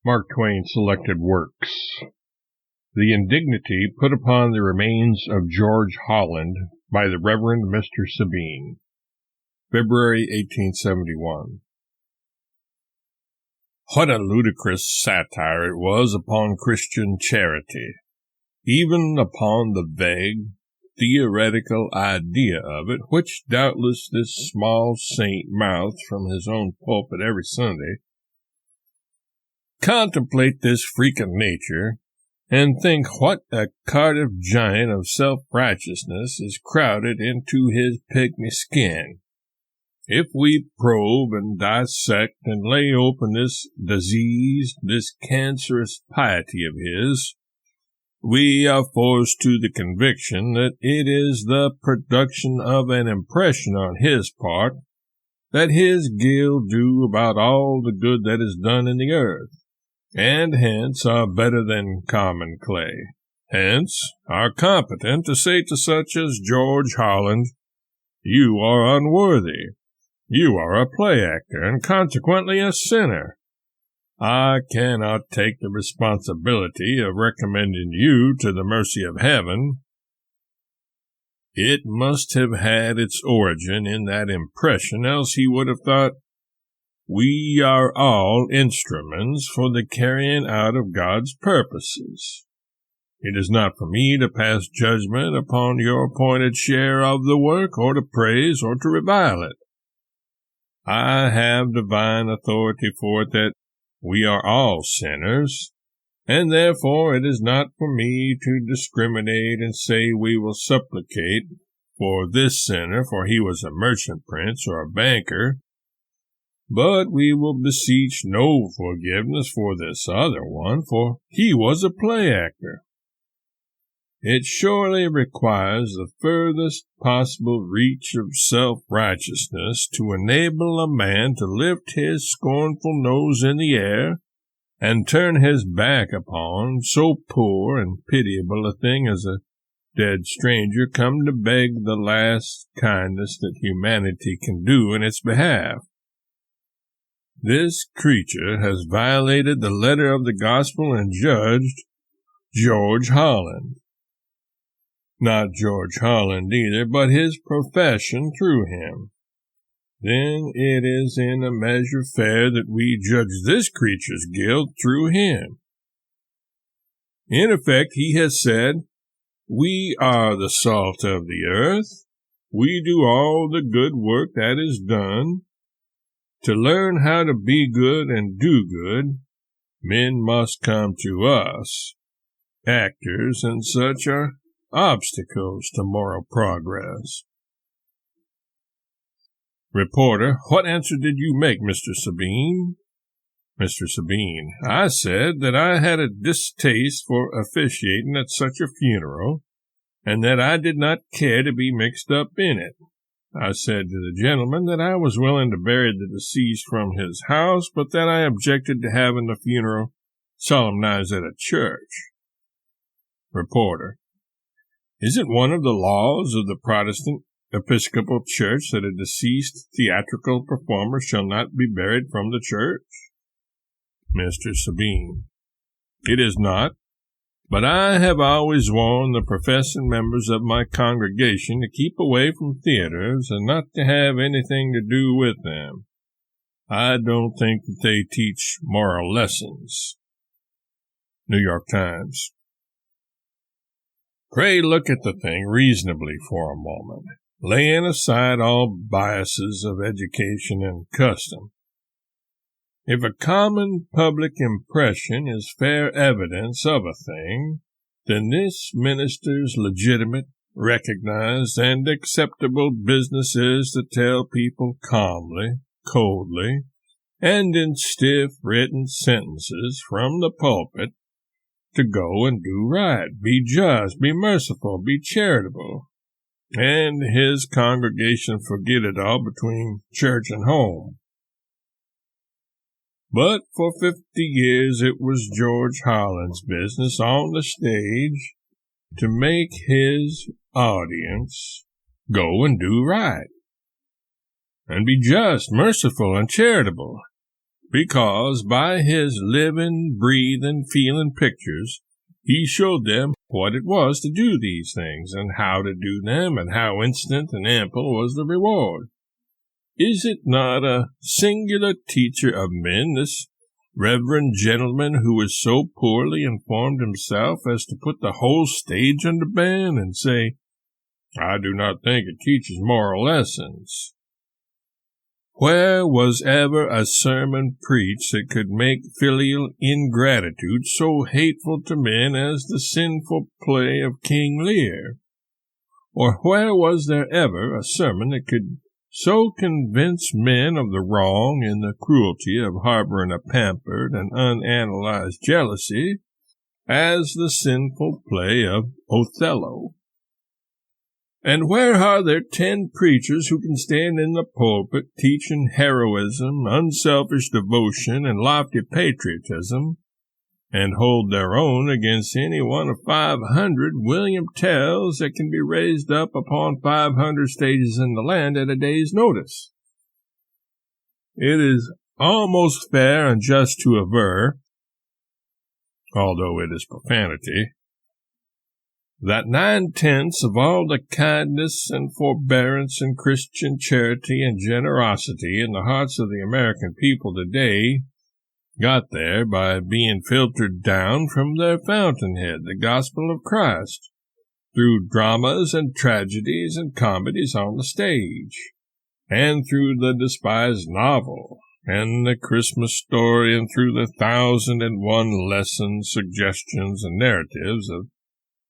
Mark Twain Selected Works. The Indignity Put Upon the Remains of George Holland by the Reverend Mr. Sabine. February 1871. What a ludicrous satire it was upon Christian charity, even upon the vague, theoretical idea of it, which doubtless this small saint mouths from his own pulpit every Sunday. Contemplate this freak of nature, and think what a Cardiff giant of self-righteousness is crowded into his pygmy skin. If we probe and dissect and lay open this diseased, this cancerous piety of his, we are forced to the conviction that it is the production of an impression on his part that his guild do about all the good that is done in the earth, and hence are better than common clay, hence are competent to say to such as George Holland, "You are unworthy. You are a play actor, and consequently a sinner. I cannot take the responsibility of recommending you to the mercy of heaven." It must have had its origin in that impression, else he would have thought, "We are all instruments for the carrying out of God's purposes. It is not for me to pass judgment upon your appointed share of the work, or to praise or to revile it. I have divine authority for it that we are all sinners, and therefore it is not for me to discriminate and say we will supplicate for this sinner, for he was a merchant prince or a banker, but we will beseech no forgiveness for this other one, for he was a play actor. It surely requires the furthest possible reach of self-righteousness to enable a man to lift his scornful nose in the air and turn his back upon so poor and pitiable a thing as a dead stranger come to beg the last kindness that humanity can do in its behalf. This creature has violated the letter of the gospel and judged George Holland. Not George Holland either, but his profession through him. Then it is in a measure fair that we judge this creature's guilt through him. In effect, he has said, "We are the salt of the earth. We do all the good work that is done. To learn how to be good and do good, men must come to us. Actors and such are obstacles to moral progress." Reporter: What answer did you make, Mr. Sabine? Mr. Sabine: I said that I had a distaste for officiating at such a funeral, and that I did not care to be mixed up in it. I said to the gentleman that I was willing to bury the deceased from his house, but that I objected to having the funeral solemnized at a church. Reporter: Is it one of the laws of the Protestant Episcopal Church that a deceased theatrical performer shall not be buried from the church? Mr. Sabine: It is not, but I have always warned the professing members of my congregation to keep away from theaters and not to have anything to do with them. I don't think that they teach moral lessons. New York Times. Pray look at the thing reasonably for a moment, laying aside all biases of education and custom. If a common public impression is fair evidence of a thing, then this minister's legitimate, recognized, and acceptable business is to tell people calmly, coldly, and in stiff written sentences from the pulpit to go and do right, be just, be merciful, be charitable, and his congregation forget it all between church and home. But for 50 years it was George Holland's business on the stage to make his audience go and do right, and be just, merciful, and charitable, because by his living, breathing, feeling pictures, he showed them what it was to do these things, and how to do them, and how instant and ample was the reward. Is it not a singular teacher of men, this reverend gentleman who is so poorly informed himself as to put the whole stage under ban and say, I do not think it teaches moral lessons? Where was ever a sermon preached that could make filial ingratitude so hateful to men as the sinful play of King Lear? Or where was there ever a sermon that could so convince men of the wrong and the cruelty of harboring a pampered and unanalyzed jealousy as the sinful play of Othello? And where are there 10 preachers who can stand in the pulpit teaching heroism, unselfish devotion, and lofty patriotism, and hold their own against any one of 500 William Tells that can be raised up upon 500 stages in the land at a day's notice? It is almost fair and just to aver, although it is profanity, that 9/10 of all the kindness and forbearance and Christian charity and generosity in the hearts of the American people today got there by being filtered down from their fountainhead, the gospel of Christ, through dramas and tragedies and comedies on the stage, and through the despised novel, and the Christmas story, and through the 1,001 lessons, suggestions, and narratives of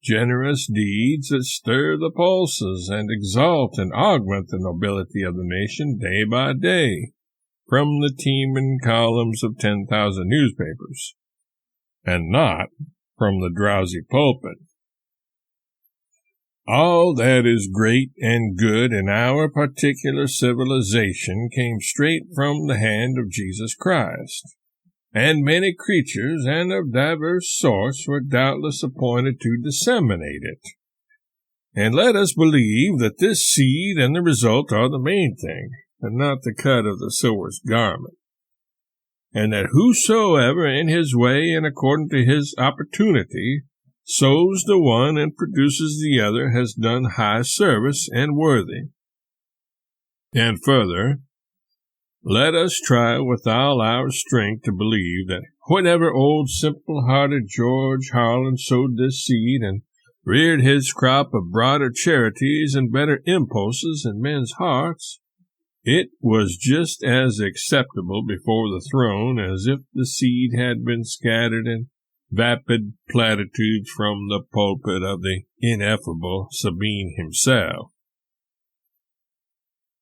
generous deeds that stir the pulses and exalt and augment the nobility of the nation day by day, from the teeming columns of 10,000 newspapers, and not from the drowsy pulpit. All that is great and good in our particular civilization came straight from the hand of Jesus Christ, and many creatures and of diverse sorts were doubtless appointed to disseminate it. And let us believe that this seed and the result are the main thing, and not the cut of the sower's garment, and that whosoever in his way and according to his opportunity sows the one and produces the other has done high service and worthy. And further, let us try with all our strength to believe that whenever old simple-hearted George Holland sowed this seed and reared his crop of broader charities and better impulses in men's hearts, it was just as acceptable before the throne as if the seed had been scattered in vapid platitudes from the pulpit of the ineffable Sabine himself.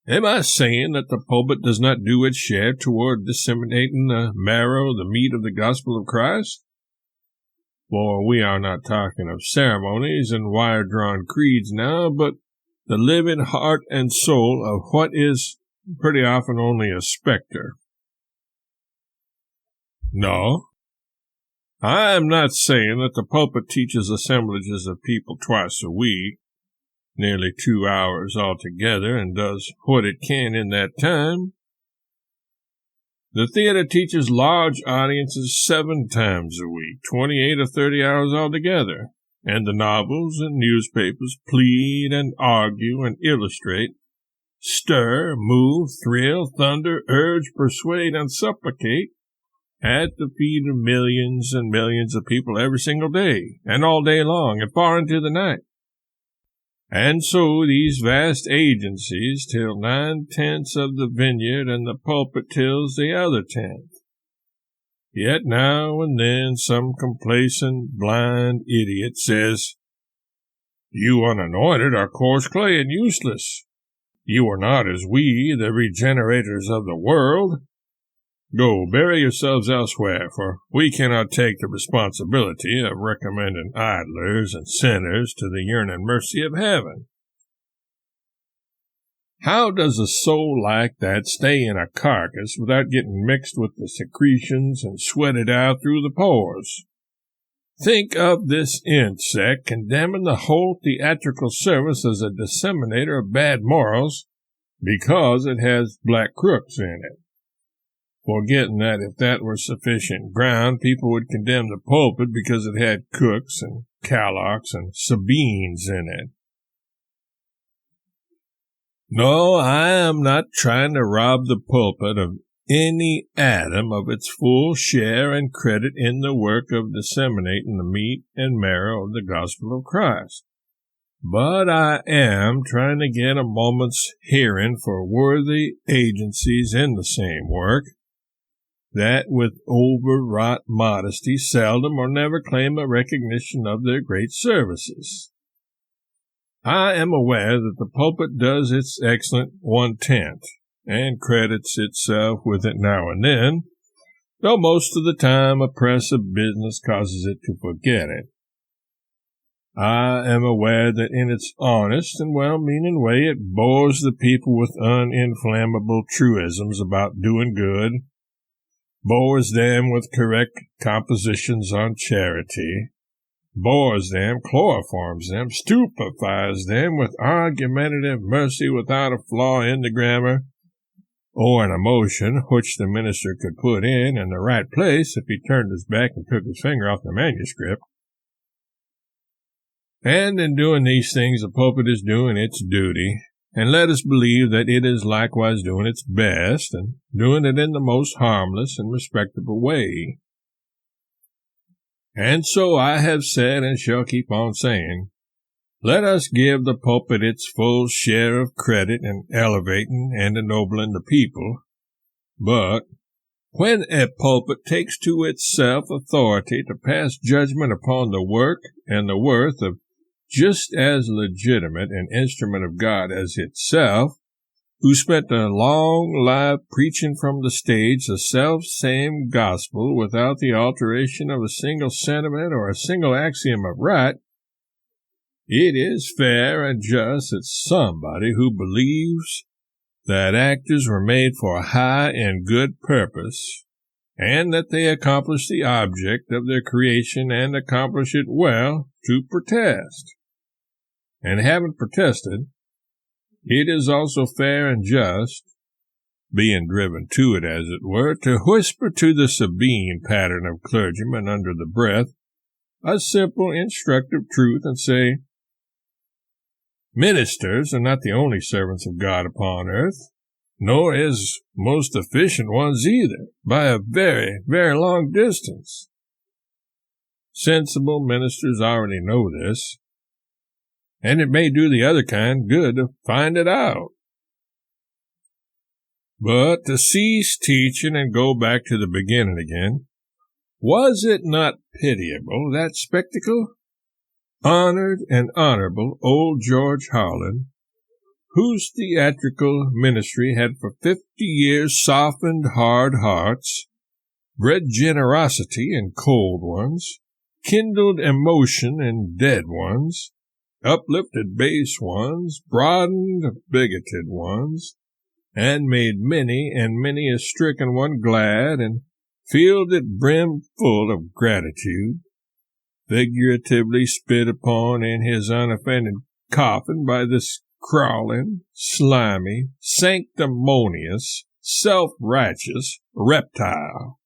Am I saying that the pulpit does not do its share toward disseminating the marrow, the meat of the gospel of Christ? For we are not talking of ceremonies and wire-drawn creeds now, but the living heart and soul of what is pretty often only a specter. No, I am not saying that the pulpit teaches assemblages of people twice a week, nearly 2 hours altogether, and does what it can in that time. The theater teaches large audiences 7 times a week, 28 or 30 hours altogether, and the novels and newspapers plead and argue and illustrate, stir, move, thrill, thunder, urge, persuade, and supplicate at the feet of millions and millions of people every single day, and all day long, and far into the night. And so these vast agencies till 9/10 of the vineyard, and the pulpit tills the other 10th. Yet now and then some complacent, blind idiot says, "You unanointed are coarse clay and useless. You are not as we, the regenerators of the world. Go, bury yourselves elsewhere, for we cannot take the responsibility of recommending idlers and sinners to the yearning mercy of heaven." How does a soul like that stay in a carcass without getting mixed with the secretions and sweated out through the pores? Think of this insect condemning the whole theatrical service as a disseminator of bad morals because it has black crooks in it. forgetting that if that were sufficient ground, people would condemn the pulpit because it had Cooks and Callocks and Sabines in it. No, I am not trying to rob the pulpit of any atom of its full share and credit in the work of disseminating the meat and marrow of the gospel of Christ. But I am trying to get a moment's hearing for worthy agencies in the same work, that with overwrought modesty seldom or never claim a recognition of their great services. I am aware that the pulpit does its excellent 1/10, and credits itself with it now and then, though most of the time a press of business causes it to forget it. I am aware that in its honest and well-meaning way it bores the people with uninflammable truisms about doing good, bores them with correct compositions on charity, bores them, chloroforms them, stupefies them with argumentative mercy without a flaw in the grammar, or an emotion which the minister could put in the right place if he turned his back and took his finger off the manuscript. And in doing these things, the pulpit is doing its duty, and let us believe that it is likewise doing its best, and doing it in the most harmless and respectable way. And so I have said and shall keep on saying, let us give the pulpit its full share of credit in elevating and ennobling the people. But when a pulpit takes to itself authority to pass judgment upon the work and the worth of just as legitimate an instrument of God as itself, who spent a long life preaching from the stage the self-same gospel without the alteration of a single sentiment or a single axiom of right, it is fair and just that somebody who believes that actors were made for a high and good purpose, and that they accomplish the object of their creation and accomplish it well, to protest. And having protested, it is also fair and just, being driven to it, as it were, to whisper to the Sabine pattern of clergymen under the breath a simple, instructive truth, and say, ministers are not the only servants of God upon earth, nor is most efficient ones either, by a very, very long distance. Sensible ministers already know this, and it may do the other kind good to find it out. But to cease teaching and go back to the beginning again, was it not pitiable, that spectacle? Honored and honorable old George Holland, whose theatrical ministry had for 50 years softened hard hearts, bred generosity in cold ones, kindled emotion in dead ones, uplifted base ones, broadened bigoted ones, and made many and many a stricken one glad, and filled it brim full of gratitude, figuratively spit upon in his unoffended coffin by this crawling, slimy, sanctimonious, self-righteous reptile.